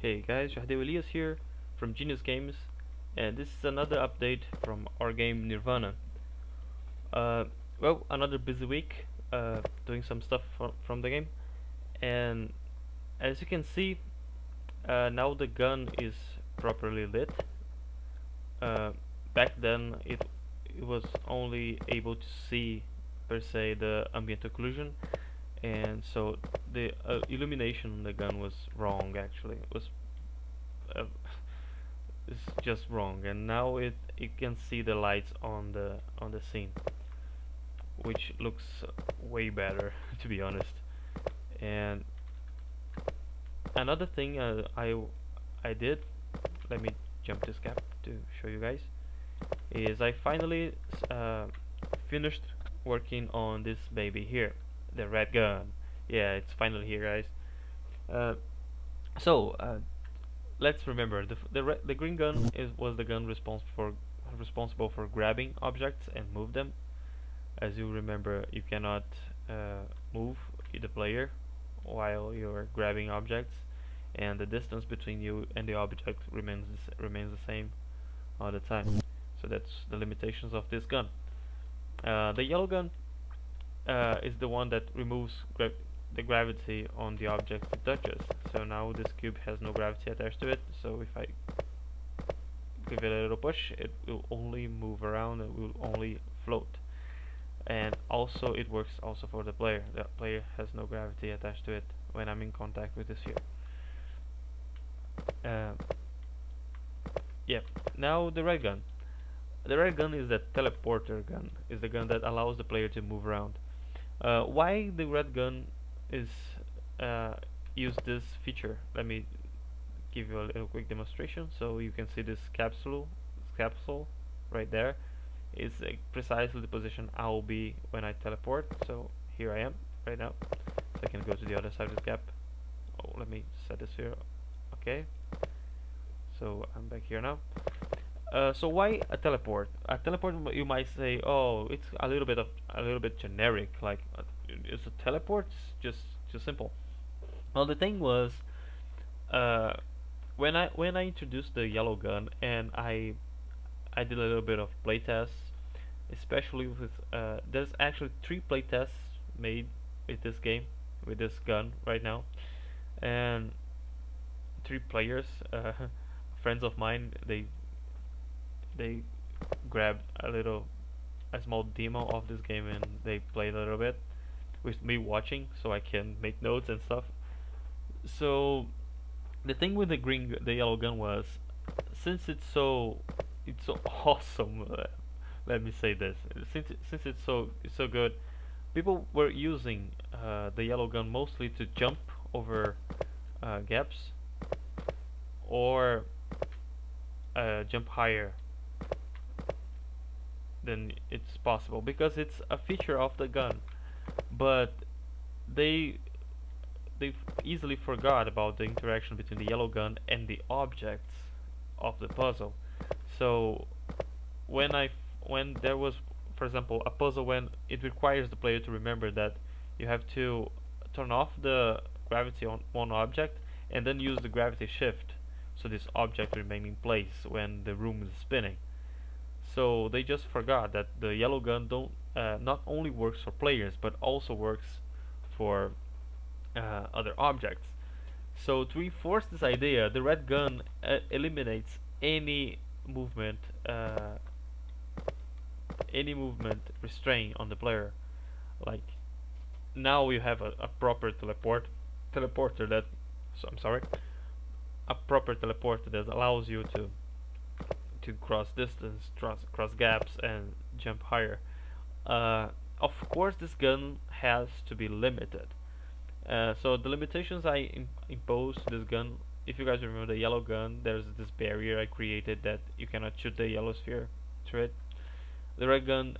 Hey guys, Jardel Elias here from Genius Games, and this is another update from our game Nirvana. Uh, another busy week, doing some stuff from the game, and as you can see, now the gun is properly lit. Uh, Back then, it was only able to see per se the ambient occlusion, and so the illumination on the gun was wrong. Actually, it was uh, it's just wrong, and now it can see the lights on the scene, which looks way better to be honest. And another thing I did, let me jump this cap to show you guys, is I finally finished working on this baby here, the red gun. Yeah, it's finally here, guys. Uh, so let's remember the green gun was the gun responsible for grabbing objects and move them. As you remember, you cannot move the player while you're grabbing objects, and the distance between you and the object remains the same all the time. So that's the limitations of this gun. The yellow gun is the one that removes the gravity on the object it touches. So now this cube has no gravity attached to it, so if I give it a little push, it will only move around, it will only float. And also it works also for the player. The player has no gravity attached to it when I'm in contact with this here. Yeah, now the red gun. The red gun is the teleporter gun, is the gun that allows the player to move around. Why the red gun is use this feature? Let me give you a little quick demonstration so you can see this capsule right there is precisely the position I will be when I teleport. So here I am right now, so I can go to the other side of the gap. Oh, let me set this here. Okay, so I'm back here now. So why a teleport? A teleport, you might say, oh, it's a little bit generic. Like, is a teleport just simple? Well, the thing was, when I introduced the yellow gun and I did a little bit of playtests, especially with there's actually 3 playtests made with this game, with this gun right now, and 3 players, friends of mine, they grabbed a small demo of this game and they played a little bit with me watching, so I can make notes and stuff. So the thing with the yellow gun was, since it's so awesome. Let me say this: since it's so good, people were using the yellow gun mostly to jump over gaps or jump higher than it's possible, because it's a feature of the gun. But they easily forgot about the interaction between the yellow gun and the objects of the puzzle. So when there was, for example, a puzzle when it requires the player to remember that you have to turn off the gravity on one object and then use the gravity shift so this object remain in place when the room is spinning. So they just forgot that the yellow gun don't not only works for players but also works for other objects. So to reinforce this idea, the red gun eliminates movement uh, any movement restraint on the player. Like, now you have a proper teleporter that, so I'm sorry, a proper teleporter that allows you to cross distance, cross gaps, and jump higher. Of course, this gun has to be limited. So the limitations I impose to this gun, if you guys remember the yellow gun, there's this barrier I created that you cannot shoot the yellow sphere through it. The red gun,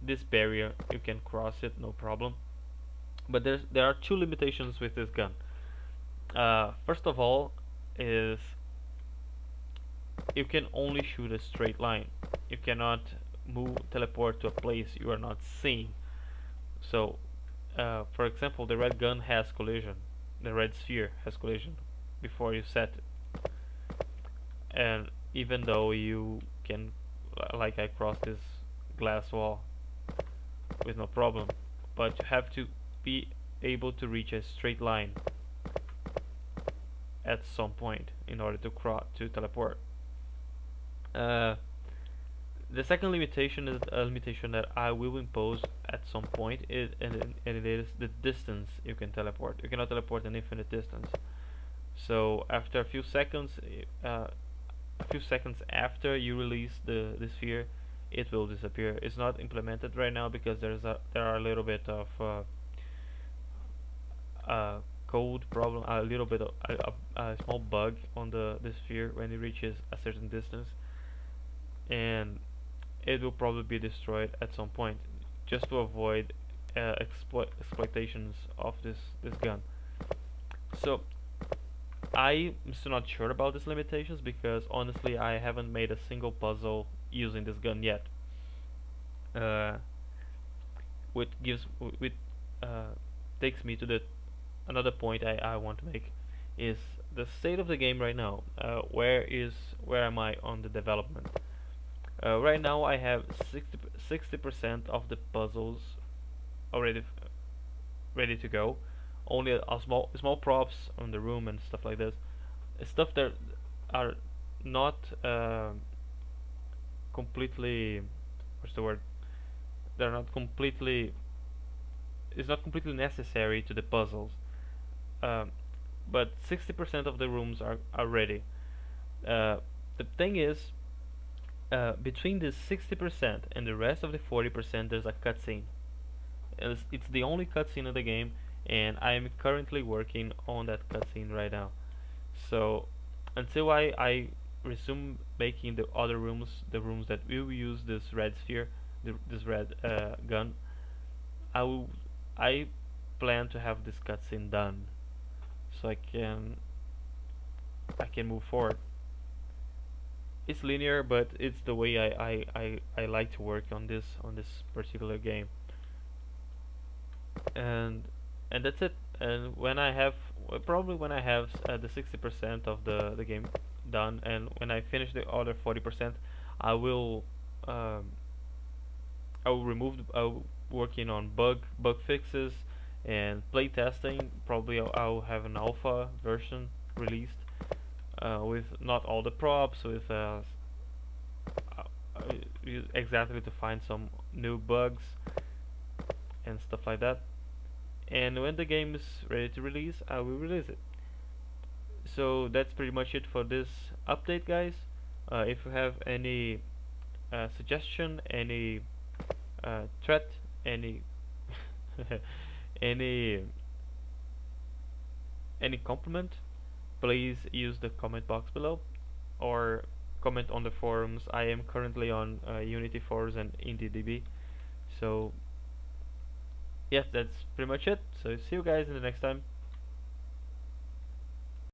this barrier, you can cross it, no problem. But there are 2 limitations with this gun. First of all, is you can only shoot a straight line. You cannot teleport to a place you are not seeing. So, for example, the red gun has collision. The red sphere has collision. before you set it. And even though you can, like I crossed this glass wall with no problem, but you have to be able to reach a straight line at some point in order to teleport. Uh, the second limitation is a limitation that I will impose at some point, and it is the distance you can teleport. You cannot teleport an infinite distance. So after a few seconds after you release the sphere, it will disappear. It's not implemented right now because there are a little bit of code problem, a little bit of a small bug on the sphere when it reaches a certain distance, and it will probably be destroyed at some point, just to avoid exploitations of this gun. So I'm still not sure about these limitations because honestly I haven't made a single puzzle using this gun yet. Uh, which gives which takes me to the another point I want to make is the state of the game right now. Where am I on the development? Right now I have 60% of the puzzles already ready to go. Only a small props on the room and stuff like this. Stuff that are not completely, what's the word? They're not completely. It's not completely necessary to the puzzles. Um, but 60% of the rooms are ready. Uh, the thing is, between the 60% and the rest of the 40%, there's a cutscene. It's the only cutscene of the game, and I'm currently working on that cutscene right now. So until I resume making the other rooms, the rooms that will use this red sphere, this red gun, I will I plan to have this cutscene done, so I can move forward. It's linear, but it's the way I like to work on this particular game, and that's it. And when I have probably when I have the 60% of the game done, and when I finish the other 40%, I will um, I will remove working on bug fixes and play testing. Probably I'll have an alpha version released with not all the props, with exactly to find some new bugs and stuff like that. And when the game is ready to release, I will release it. So that's pretty much it for this update, guys. If you have any suggestion, any threat, any any any compliment, please use the comment box below or comment on the forums. I am currently on Unity forums and IndieDB. So yes, that's pretty much it. So see you guys in the next time.